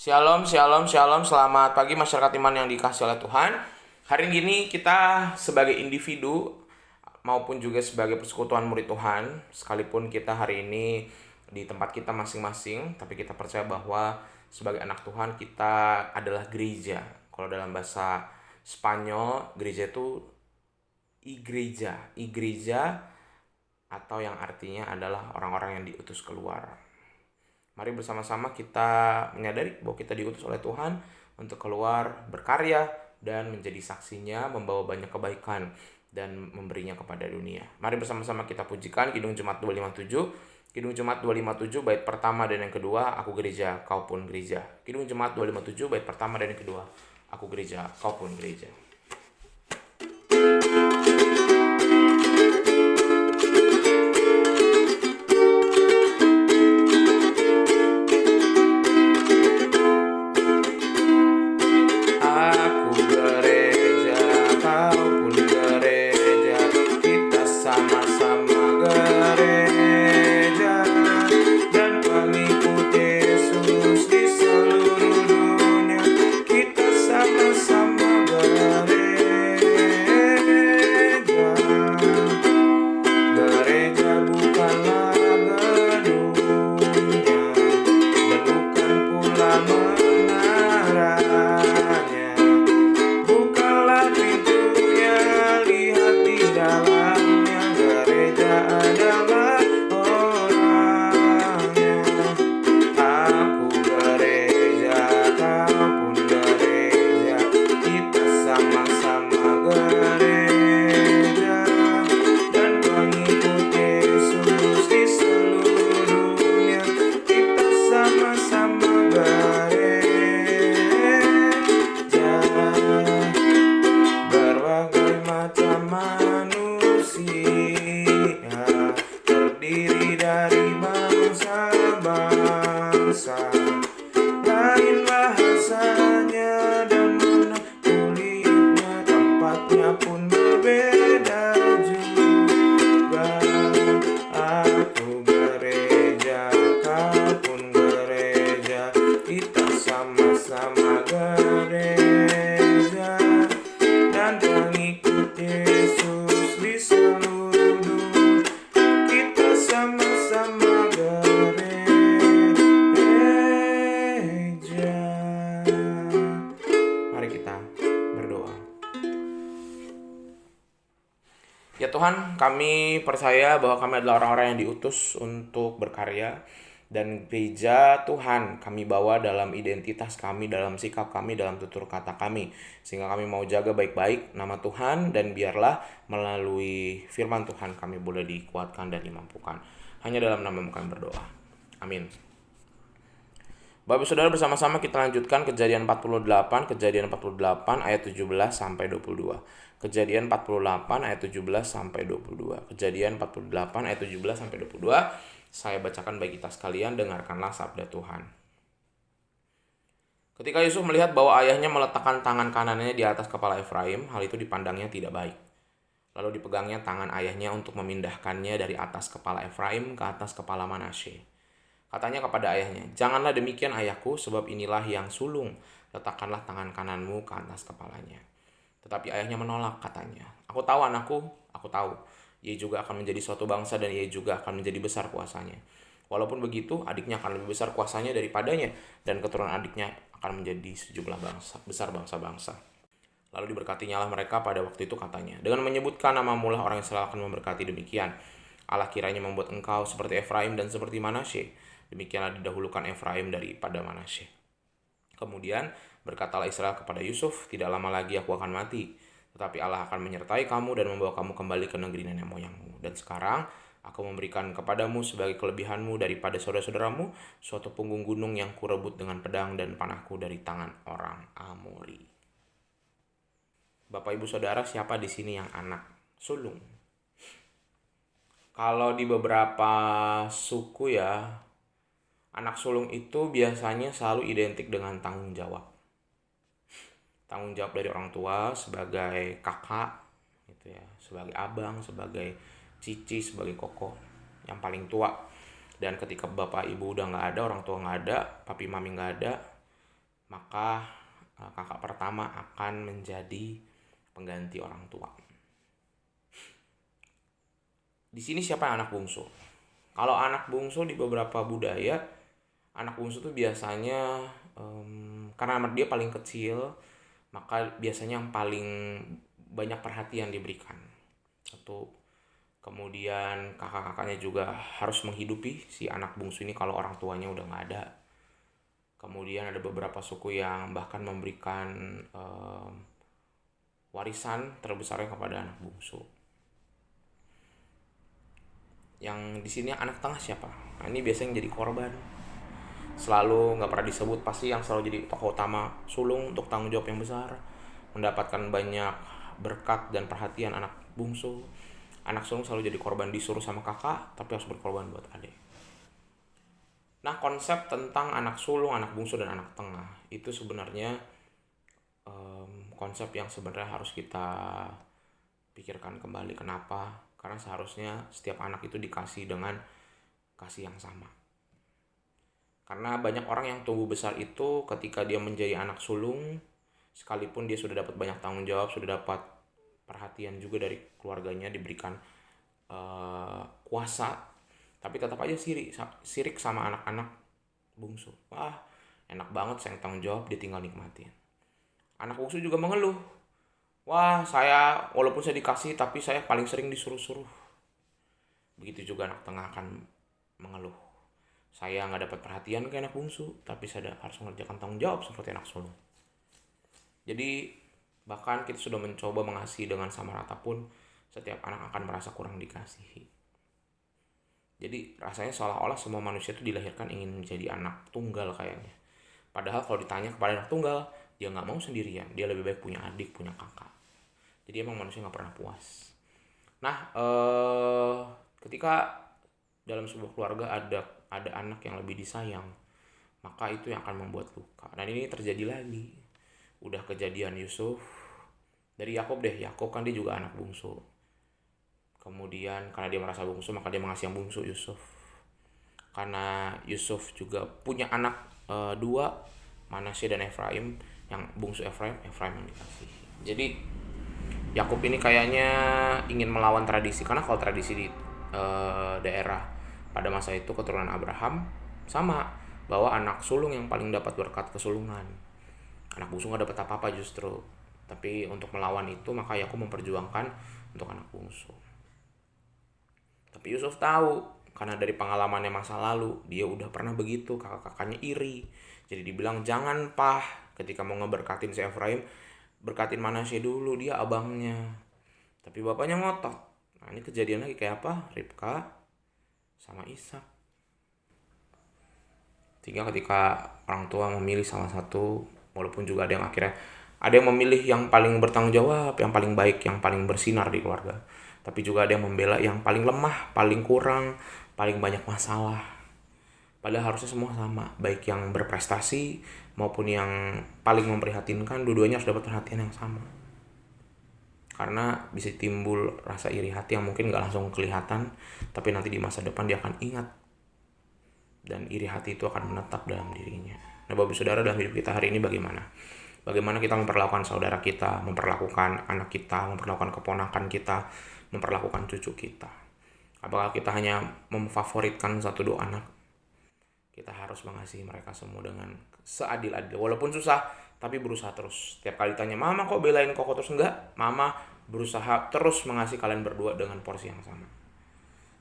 Shalom, shalom, shalom. Selamat pagi masyarakat iman yang dikasihi oleh Tuhan. Hari ini kita sebagai individu maupun juga sebagai persekutuan murid Tuhan, sekalipun kita hari ini di tempat kita masing-masing, tapi kita percaya bahwa sebagai anak Tuhan kita adalah gereja. Kalau dalam bahasa Spanyol, gereja itu igreja atau yang artinya adalah orang-orang yang diutus keluar. Mari bersama-sama kita menyadari bahwa kita diutus oleh Tuhan untuk keluar berkarya dan menjadi saksinya, membawa banyak kebaikan dan memberinya kepada dunia. Mari bersama-sama kita pujikan Kidung Jemaat 257. Kidung Jemaat 257 bait pertama dan yang kedua, aku gereja, kau pun gereja. Kidung Jemaat 257 bait pertama dan yang kedua, aku gereja, kau pun gereja. Ya Tuhan, kami percaya bahwa kami adalah orang-orang yang diutus untuk berkarya. Dan gereja Tuhan kami bawa dalam identitas kami, dalam sikap kami, dalam tutur kata kami. Sehingga kami mau jaga baik-baik nama Tuhan, dan biarlah melalui firman Tuhan kami boleh dikuatkan dan dimampukan. Hanya dalam nama kami berdoa. Amin. Bapak Saudara, bersama-sama kita lanjutkan Kejadian 48 ayat 17 sampai 22. Kejadian 48 ayat 17 sampai 22. Kejadian 48 ayat 17 sampai 22. Saya bacakan bagi kita sekalian, dengarkanlah sabda Tuhan. Ketika Yusuf melihat bahwa ayahnya meletakkan tangan kanannya di atas kepala Efraim, hal itu dipandangnya tidak baik. Lalu dipegangnya tangan ayahnya untuk memindahkannya dari atas kepala Efraim ke atas kepala Manasye. Katanya kepada ayahnya, "Janganlah demikian ayahku, sebab inilah yang sulung. Letakkanlah tangan kananmu ke atas kepalanya." Tetapi ayahnya menolak, katanya, "Aku tahu anakku, aku tahu. Ia juga akan menjadi suatu bangsa dan ia juga akan menjadi besar kuasanya. Walaupun begitu, adiknya akan lebih besar kuasanya daripadanya, dan keturunan adiknya akan menjadi sejumlah bangsa, besar bangsa-bangsa." Lalu diberkatinyalah mereka pada waktu itu, katanya, "Dengan menyebutkan namamu lah orang Israel akan memberkati demikian. Allah kiranya membuat engkau seperti Efraim dan seperti Manasye. Demikianlah didahulukan Efraim daripada Manasye." Kemudian berkatalah Israel kepada Yusuf, "Tidak lama lagi aku akan mati, tetapi Allah akan menyertai kamu dan membawa kamu kembali ke negeri nenek moyangmu. Dan sekarang aku memberikan kepadamu sebagai kelebihanmu daripada saudara-saudaramu suatu punggung gunung yang kurebut dengan pedang dan panahku dari tangan orang Amori." Bapak Ibu Saudara, siapa di sini yang anak sulung? Kalau di beberapa suku ya, anak sulung itu biasanya selalu identik dengan tanggung jawab. Tanggung jawab dari orang tua sebagai kakak, gitu ya, sebagai abang, sebagai cici, sebagai koko, yang paling tua. Dan ketika bapak ibu udah nggak ada, orang tua nggak ada, papi mami nggak ada, maka kakak pertama akan menjadi pengganti orang tua. Di sini siapa yang anak bungsu? Kalau anak bungsu di beberapa budaya, anak bungsu tuh biasanya karena dia paling kecil, maka biasanya yang paling banyak perhatian diberikan. Satu, kemudian kakak-kakaknya juga harus menghidupi si anak bungsu ini kalau orang tuanya udah nggak ada. Kemudian ada beberapa suku yang bahkan memberikan warisan terbesarnya kepada anak bungsu. Yang di sini anak tengah siapa? Nah, ini biasanya jadi korban. Selalu nggak pernah disebut, pasti yang selalu jadi tokoh utama sulung untuk tanggung jawab yang besar, mendapatkan banyak berkat dan perhatian anak bungsu. Anak sulung selalu jadi korban, disuruh sama kakak tapi harus berkorban buat adik. Nah, konsep tentang anak sulung, anak bungsu, dan anak tengah itu sebenarnya konsep yang sebenarnya harus kita pikirkan kembali. Kenapa? Karena seharusnya setiap anak itu dikasih dengan kasih yang sama. Karena banyak orang yang tumbuh besar itu ketika dia menjadi anak sulung, sekalipun dia sudah dapat banyak tanggung jawab, sudah dapat perhatian juga dari keluarganya, diberikan kuasa, tapi tetap aja sirik sama anak-anak bungsu. Wah, enak banget saya tanggung jawab, dia tinggal nikmatin. Anak bungsu juga mengeluh. Wah, saya walaupun saya dikasih tapi saya paling sering disuruh-suruh. Begitu juga anak tengah akan mengeluh. Saya nggak dapat perhatian ke anak bungsu, tapi saya harus mengerjakan tanggung jawab seperti anak sulung. Jadi bahkan kita sudah mencoba mengasihi dengan sama rata pun, setiap anak akan merasa kurang dikasihi. Jadi rasanya seolah-olah semua manusia itu dilahirkan ingin menjadi anak tunggal kayaknya. Padahal kalau ditanya kepada anak tunggal, dia nggak mau sendirian, dia lebih baik punya adik, punya kakak. Jadi emang manusia nggak pernah puas. Nah, ketika dalam sebuah keluarga ada anak yang lebih disayang, maka itu yang akan membuat luka. Dan ini terjadi lagi. Udah kejadian Yusuf dari Yakub deh. Yakub kan dia juga anak bungsu. Kemudian karena dia merasa bungsu, maka dia mengasihi yang bungsu, Yusuf. Karena Yusuf juga punya anak dua, Manasye dan Efraim. Yang bungsu Efraim yang dikasih. Jadi Yakub ini kayaknya ingin melawan tradisi, karena kalau tradisi di daerah pada masa itu keturunan Abraham sama, bahwa anak sulung yang paling dapat berkat kesulungan. Anak bungsu nggak dapat apa-apa justru. Tapi untuk melawan itu maka Yakub memperjuangkan untuk anak bungsu. Tapi Yusuf tahu, karena dari pengalamannya masa lalu, dia udah pernah begitu, kakak-kakaknya iri. Jadi dibilang, jangan pah, ketika mau ngeberkatin si Efraim, berkatin Manasye dulu, dia abangnya. Tapi bapaknya ngotot. Nah, ini kejadian lagi kayak apa? Ribka sama Ishak. Sehingga ketika orang tua memilih salah satu, walaupun juga ada yang memilih yang paling bertanggung jawab, yang paling baik, yang paling bersinar di keluarga. Tapi juga ada yang membela yang paling lemah, paling kurang, paling banyak masalah. Padahal harusnya semua sama, baik yang berprestasi maupun yang paling memprihatinkan, dua-duanya harus dapat perhatian yang sama. Karena bisa timbul rasa iri hati yang mungkin gak langsung kelihatan, tapi nanti di masa depan dia akan ingat. Dan iri hati itu akan menetap dalam dirinya. Nah, Bapak Saudara, dalam hidup kita hari ini bagaimana? Bagaimana kita memperlakukan saudara kita, memperlakukan anak kita, memperlakukan keponakan kita, memperlakukan cucu kita? Apakah kita hanya memfavoritkan satu dua anak? Kita harus mengasihi mereka semua dengan seadil-adil. Walaupun susah, tapi berusaha terus. Setiap kali tanya, mama kok belain Koko terus? Enggak, mama berusaha terus mengasihi kalian berdua dengan porsi yang sama.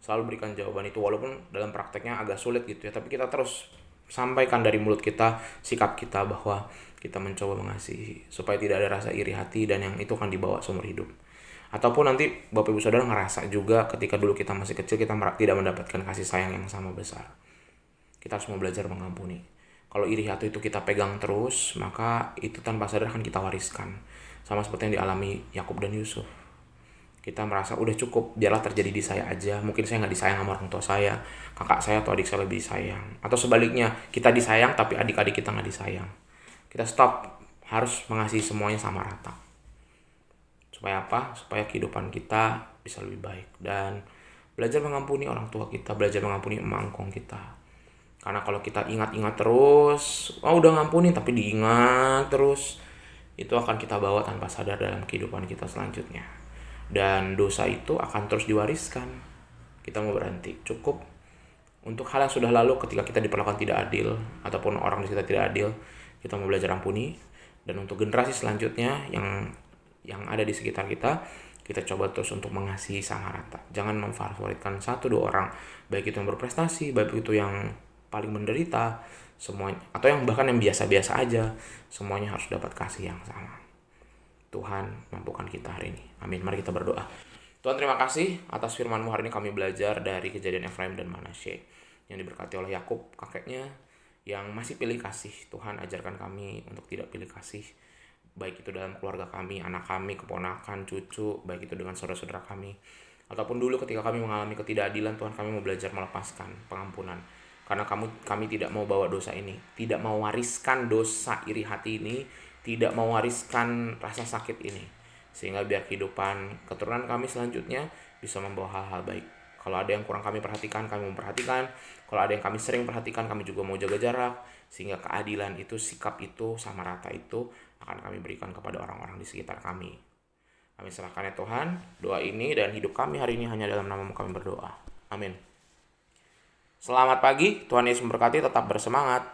Selalu berikan jawaban itu, walaupun dalam prakteknya agak sulit gitu ya. Tapi kita terus sampaikan dari mulut kita, sikap kita, bahwa kita mencoba mengasihi, supaya tidak ada rasa iri hati, dan yang itu akan dibawa seumur hidup. Ataupun nanti Bapak Ibu Saudara ngerasa juga ketika dulu kita masih kecil, kita tidak mendapatkan kasih sayang yang sama besar. Kita harus mau belajar mengampuni. Kalau iri hati itu kita pegang terus, maka itu tanpa sadar akan kita wariskan. Sama seperti yang dialami Yakub dan Yusuf. Kita merasa udah cukup, biarlah terjadi di saya aja. Mungkin saya nggak disayang sama orang tua saya, kakak saya atau adik saya lebih disayang. Atau sebaliknya, kita disayang tapi adik-adik kita nggak disayang. Kita stop, harus mengasihi semuanya sama rata. Supaya apa? Supaya kehidupan kita bisa lebih baik. Dan belajar mengampuni orang tua kita, belajar mengampuni emak engkong kita. Karena kalau kita ingat-ingat terus, udah ngampunin tapi diingat terus, itu akan kita bawa tanpa sadar dalam kehidupan kita selanjutnya. Dan dosa itu akan terus diwariskan. Kita mau berhenti. Cukup untuk hal yang sudah lalu ketika kita diperlakukan tidak adil, ataupun orang di sekitar tidak adil, kita mau belajar ampuni. Dan untuk generasi selanjutnya yang ada di sekitar kita coba terus untuk mengasihi sama rata. Jangan memfavoritkan satu dua orang, baik itu yang berprestasi, baik itu yang paling menderita, semuanya, atau yang bahkan yang biasa-biasa aja, semuanya harus dapat kasih yang sama. Tuhan mampukan kita hari ini. Amin. Mari kita berdoa. Tuhan, terima kasih atas firman-Mu. Hari ini kami belajar dari kejadian Efraim dan Manasye yang diberkati oleh Yakub, kakeknya, yang masih pilih kasih. Tuhan, ajarkan kami untuk tidak pilih kasih, baik itu dalam keluarga kami, anak kami, keponakan, cucu, baik itu dengan saudara-saudara kami, ataupun dulu ketika kami mengalami ketidakadilan. Tuhan, kami mau belajar melepaskan pengampunan, karena kami tidak mau bawa dosa ini, tidak mau wariskan dosa iri hati ini, tidak mau wariskan rasa sakit ini, sehingga biar kehidupan keturunan kami selanjutnya bisa membawa hal-hal baik. Kalau ada yang kurang kami perhatikan, kami memperhatikan. Kalau ada yang kami sering perhatikan, kami juga mau jaga jarak, sehingga keadilan itu, sikap itu, sama rata itu akan kami berikan kepada orang-orang di sekitar kami. Kami serahkan ya Tuhan doa ini dan hidup kami hari ini, hanya dalam nama-Mu kami berdoa. Amin. Selamat pagi, Tuhan Yesus memberkati, tetap bersemangat.